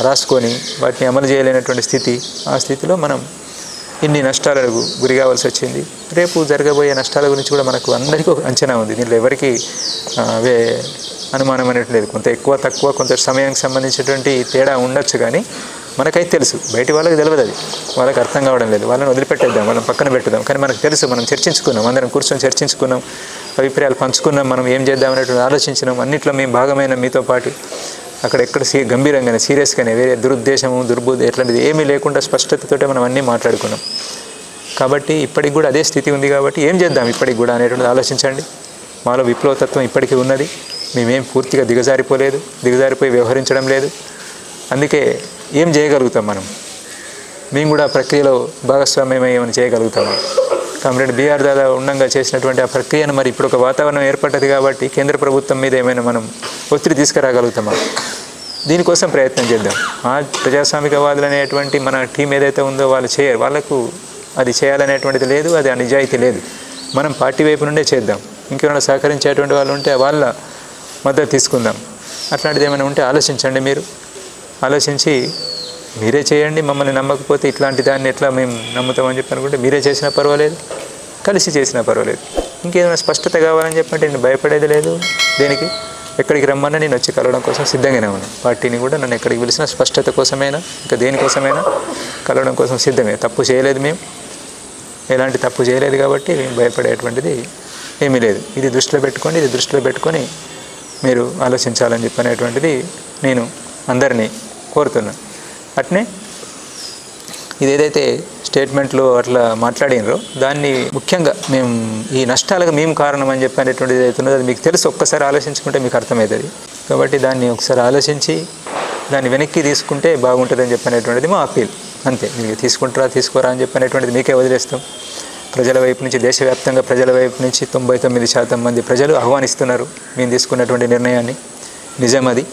రాసుకొని వాటిని అమలు చేయలేనటువంటి స్థితి, ఆ స్థితిలో మనం ఇన్ని నష్టాలకు గురి కావాల్సి వచ్చింది. రేపు జరగబోయే నష్టాల గురించి కూడా మనకు అందరికీ ఒక అంచనా ఉంది. దీంట్లో ఎవరికి అనుమానం అనేది లేదు. కొంత ఎక్కువ తక్కువ కొంత సమయానికి సంబంధించినటువంటి తేడా ఉండొచ్చు, కానీ మనకైతే తెలుసు. బయటి వాళ్ళకి తెలియదు, అది వాళ్ళకి అర్థం కావడం లేదు. వాళ్ళని వదిలిపెట్టేద్దాం, వాళ్ళని పక్కన పెట్టుదాం. కానీ మనకు తెలుసు, మనం చర్చించుకున్నాం, అందరం కూర్చొని చర్చించుకున్నాం, అభిప్రాయాలు పంచుకున్నాం, మనం ఏం చేద్దామనేటువంటి ఆలోచించినాం. అన్నింటిలో మేము భాగమైన మీతో పాటు అక్కడెక్కడ గంభీరంగానే, సీరియస్గానే, వేరే దురుద్దేశము, దుర్బుద్ధి ఎట్లాంటిది ఏమీ లేకుండా స్పష్టతతోటే మనం అన్నీ మాట్లాడుకున్నాం. కాబట్టి ఇప్పటికి కూడా అదే స్థితి ఉంది. కాబట్టి ఏం చేద్దాం ఇప్పటికి కూడా అనేటువంటిది ఆలోచించండి. మాలో విప్లవతత్వం ఇప్పటికీ ఉన్నది. మేమేం పూర్తిగా దిగజారిపోయి వ్యవహరించడం లేదు. అందుకే ఏం చేయగలుగుతాం మేము కూడా ప్రక్రియలో భాగస్వామ్యం ఏమైనా చేయగలుగుతాము. కామ్రేడ్ బిఆర్ దాదా ఉండంగా చేసినటువంటి ఆ ప్రక్రియను మరి ఇప్పుడు ఒక వాతావరణం ఏర్పడ్డది కాబట్టి కేంద్ర ప్రభుత్వం మీద ఏమైనా మనం ఒత్తిడి తీసుకురాగలుగుతామా, దీనికోసం ప్రయత్నం చేద్దాం. ఆ ప్రజాస్వామికవాదులు అనేటువంటి మన టీం ఏదైతే ఉందో వాళ్ళు చేయరు, వాళ్ళకు అది చేయాలనేటువంటిది లేదు, అది ఆ నిజాయితీ లేదు. మనం పార్టీ వైపు నుండే చేద్దాం. ఇంకేమైనా సహకరించేటువంటి వాళ్ళు ఉంటే వాళ్ళ మద్దతు తీసుకుందాం. అట్లాంటిది ఏమైనా ఉంటే ఆలోచించండి. మీరు ఆలోచించి మీరే చేయండి. మమ్మల్ని నమ్మకపోతే ఇట్లాంటి దాన్ని ఎట్లా మేము నమ్ముతామని చెప్పి అనుకుంటే మీరే చేసినా పర్వాలేదు, కలిసి చేసినా పర్వాలేదు. ఇంకేదైనా స్పష్టత కావాలని చెప్పంటే నేను భయపడేది లేదు. దేనికి ఎక్కడికి రమ్మన్నా నేను వచ్చి కలవడం కోసం సిద్ధంగానే ఉన్నాను. పార్టీని కూడా నన్ను ఎక్కడికి పిలిచిన స్పష్టత కోసమైనా ఇంకా దేనికోసమైనా కలవడం కోసం సిద్ధమే. తప్పు చేయలేదు, మేము ఎలాంటి తప్పు చేయలేదు కాబట్టి మేము భయపడేటువంటిది ఏమీ లేదు. ఇది దృష్టిలో పెట్టుకొని మీరు ఆలోచించాలని చెప్పనేటువంటిది నేను అందరినీ కోరుతున్నాను. అట్నే ఇది ఏదైతే స్టేట్మెంట్లో అట్లా మాట్లాడినరో దాన్ని ముఖ్యంగా మేము ఈ నష్టాలకు మేము కారణం అని చెప్పనేటువంటిది ఏదైతే ఉన్నదో అది మీకు తెలుసు. ఒక్కసారి ఆలోచించుకుంటే మీకు అర్థమవుతుంది. కాబట్టి దాన్ని ఒకసారి ఆలోచించి దాన్ని వెనక్కి తీసుకుంటే బాగుంటుందని చెప్పనేటువంటిది మా అప్పీల్. అంతే. మీరు తీసుకుంటారా తీసుకోరా అని చెప్పనేటువంటిది మీకే వదిలేస్తాం. ప్రజల వైపు నుంచి, దేశవ్యాప్తంగా ప్రజల వైపు నుంచి 99% మంది ప్రజలు ఆహ్వానిస్తున్నారు మేము తీసుకున్నటువంటి నిర్ణయాన్ని. నిజం, అది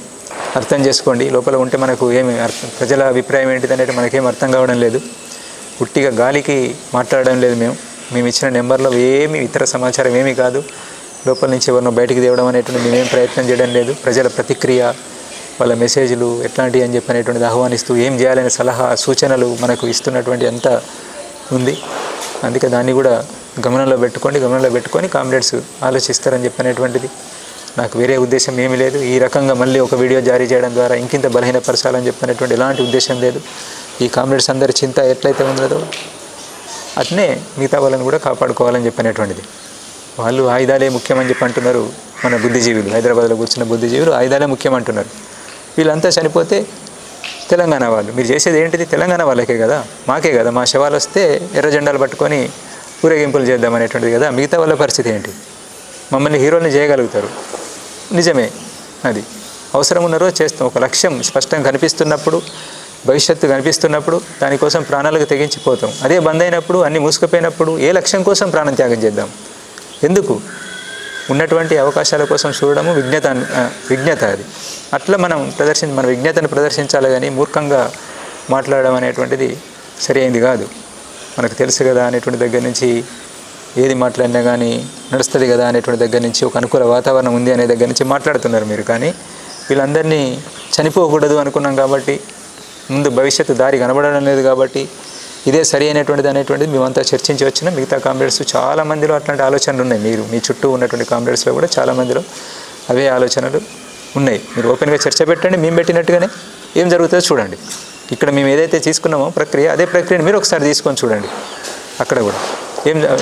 అర్థం చేసుకోండి. లోపల ఉంటే మనకు ఏమి ప్రజల అభిప్రాయం ఏంటిది అనేది మనకేం అర్థం కావడం లేదు. ఉట్టిగా గాలికి మాట్లాడడం లేదు. మేము ఇచ్చిన నెంబర్లో ఏమి ఇతర సమాచారం ఏమీ కాదు. లోపల నుంచి ఎవరినో బయటికి తేవడం అనేటువంటి మేమేం ప్రయత్నం చేయడం లేదు. ప్రజల ప్రతిక్రియ, వాళ్ళ మెసేజ్లు ఎట్లాంటివి అని చెప్పనేటువంటిది ఆహ్వానిస్తూ ఏం చేయాలనే సలహా సూచనలు మనకు ఇస్తున్నటువంటి అంత ఉంది. అందుకే దాన్ని కూడా గమనంలో పెట్టుకొని కామ్రేడ్స్ ఆలోచిస్తారని చెప్పనేటువంటిది నాకు వేరే ఉద్దేశం ఏమీ లేదు. ఈ రకంగా మళ్ళీ ఒక వీడియో జారీ చేయడం ద్వారా ఇంకింత బలహీనపరచాలని చెప్పనేటువంటి ఎలాంటి ఉద్దేశం లేదు. ఈ కామ్రేడ్స్ అందరి చింత ఎట్లయితే ఉన్నదో అట్నే మిగతా వాళ్ళని కూడా కాపాడుకోవాలని చెప్పనేటువంటిది. వాళ్ళు ఆయుధాలే ముఖ్యమని చెప్పి అంటున్నారు. మన బుద్ధిజీవులు, హైదరాబాద్లో కూర్చున్న బుద్ధిజీవులు ఆయుధాలే ముఖ్యమంటున్నారు. వీళ్ళంతా చనిపోతే తెలంగాణ వాళ్ళు, మీరు చేసేది ఏంటిది? తెలంగాణ వాళ్ళకే కదా, మాకే కదా. మా శవాలు వస్తే ఎర్ర జెండాలు పట్టుకొని ఊరేగింపులు చేద్దామనేటువంటిది కదా. మిగతా వాళ్ళ పరిస్థితి ఏంటి? మమ్మల్ని హీరోల్ని చేయగలుగుతారు, నిజమే. అది అవసరం ఉన్న రోజు చేస్తాం. ఒక లక్ష్యం స్పష్టంగా కనిపిస్తున్నప్పుడు, భవిష్యత్తు కనిపిస్తున్నప్పుడు దానికోసం ప్రాణాలకు తెగించిపోతాం. అదే బంద్ అయినప్పుడు, అన్నీ మూసుకుపోయినప్పుడు ఏ లక్ష్యం కోసం ప్రాణం త్యాగం చేద్దాం? ఎందుకు? ఉన్నటువంటి అవకాశాల కోసం చూడడము విజ్ఞత అది. అట్లా మనం మన విజ్ఞతను ప్రదర్శించాలి, కానీ మూర్ఖంగా మాట్లాడడం అనేటువంటిది సరి అయింది కాదు. మనకు తెలుసు కదా అనేటువంటి దగ్గర నుంచి ఏది మాట్లాడినా కానీ నడుస్తుంది కదా అనేటువంటి దగ్గర నుంచి, ఒక అనుకూల వాతావరణం ఉంది అనే దగ్గర నుంచి మాట్లాడుతున్నారు మీరు. కానీ వీళ్ళందరినీ చనిపోకూడదు అనుకున్నాం కాబట్టి, ముందు భవిష్యత్తు దారి కనబడడం లేదు కాబట్టి ఇదే సరి అయినటువంటిది అనేటువంటిది మేమంతా చర్చించి వచ్చినాం. మిగతా కామ్రేడ్స్ చాలామందిలో అట్లాంటి ఆలోచనలు ఉన్నాయి. మీ చుట్టూ ఉన్నటువంటి కామ్రేడ్స్లో కూడా చాలామందిలో అవే ఆలోచనలు ఉన్నాయి. మీరు ఓపెన్గా చర్చ పెట్టండి, మేము పెట్టినట్టుగానే ఏం జరుగుతుందో చూడండి. ఇక్కడ మేము ఏదైతే తీసుకున్నామో ప్రక్రియ, అదే ప్రక్రియను మీరు ఒకసారి తీసుకొని చూడండి. అక్కడ కూడా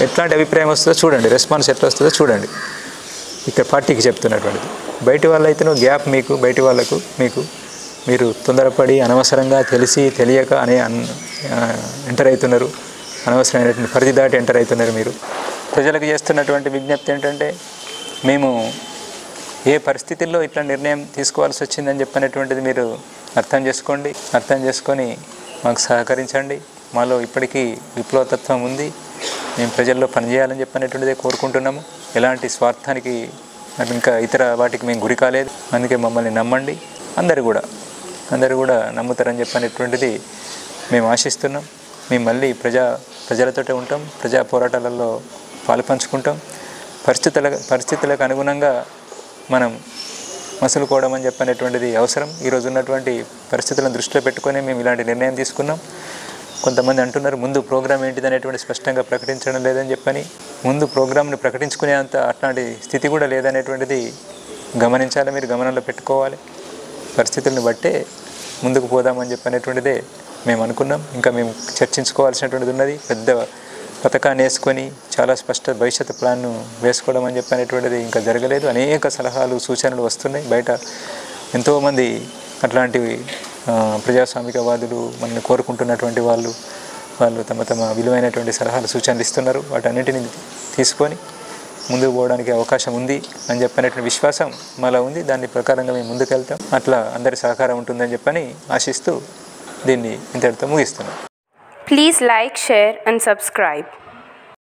ఎట్లాంటి అభిప్రాయం వస్తుందో చూడండి, రెస్పాన్స్ ఎట్లా వస్తుందో చూడండి. ఇక్కడ పార్టీకి చెప్తున్నటువంటిది. బయటి వాళ్ళు అయితేనో గ్యాప్ మీకు, బయటి వాళ్ళకు మీకు, మీరు తొందరపడి అనవసరంగా తెలిసి తెలియక ఎంటర్ అవుతున్నారు, అనవసరమైనటువంటి పరిధి దాటి ఎంటర్ అవుతున్నారు. మీరు ప్రజలకు చేస్తున్నటువంటి విజ్ఞప్తి ఏంటంటే, మేము ఏ పరిస్థితుల్లో ఇట్లా నిర్ణయం తీసుకోవాల్సి వచ్చిందని చెప్పినటువంటిది మీరు అర్థం చేసుకోండి. అర్థం చేసుకొని మాకు సహకరించండి. మాలో ఇప్పటికీ విప్లవతత్వం ఉంది, మేము ప్రజల్లో పనిచేయాలని చెప్పినటువంటిదే కోరుకుంటున్నాము. ఎలాంటి స్వార్థానికి ఇంకా ఇతర వాటికి మేము గురి కాలేదు. అందుకే మమ్మల్ని నమ్మండి. అందరూ కూడా నమ్ముతారని చెప్పినటువంటిది మేము ఆశిస్తున్నాం. మేము మళ్ళీ ప్రజలతోటే ఉంటాం, ప్రజా పోరాటాలలో పాలు పంచుకుంటాం. పరిస్థితులకు అనుగుణంగా మనం మసులుకోవడం అని చెప్పినటువంటిది అవసరం. ఈరోజు ఉన్నటువంటి పరిస్థితులను దృష్టిలో పెట్టుకొని మేము ఇలాంటి నిర్ణయం తీసుకున్నాం. కొంతమంది అంటున్నారు ముందు ప్రోగ్రామ్ ఏంటిది అనేటువంటి స్పష్టంగా ప్రకటించడం లేదని చెప్పని. ముందు ప్రోగ్రామ్ని ప్రకటించుకునేంత అట్లాంటి స్థితి కూడా లేదనేటువంటిది గమనించాలి, మీరు గమనంలో పెట్టుకోవాలి. పరిస్థితులను బట్టే ముందుకు పోదామని చెప్పనేటువంటిదే మేము అనుకున్నాం. ఇంకా మేము చర్చించుకోవాల్సినటువంటిది ఉన్నది. పెద్ద పథకాన్ని వేసుకొని చాలా స్పష్ట భవిష్యత్తు ప్లాన్ను వేసుకోవడం అని చెప్పనేటువంటిది ఇంకా జరగలేదు. అనేక సలహాలు సూచనలు వస్తున్నాయి. బయట ఎంతోమంది అట్లాంటివి ప్రజాస్వామికవాదులు మనల్ని కోరుకుంటున్నటువంటి వాళ్ళు తమ విలువైనటువంటి సలహాలు సూచనలు ఇస్తున్నారు. వాటన్నింటినీ తీసుకొని ముందుకు పోవడానికి అవకాశం ఉంది అని చెప్పినటువంటి విశ్వాసం మాలో ఉంది. దాని ప్రకారంగా మేము ముందుకెళ్తాం. అట్లా అందరి సహకారం ఉంటుందని చెప్పని ఆశిస్తూ దీన్ని ఇంతటితో ముగిస్తున్నాం. Please like, share and subscribe.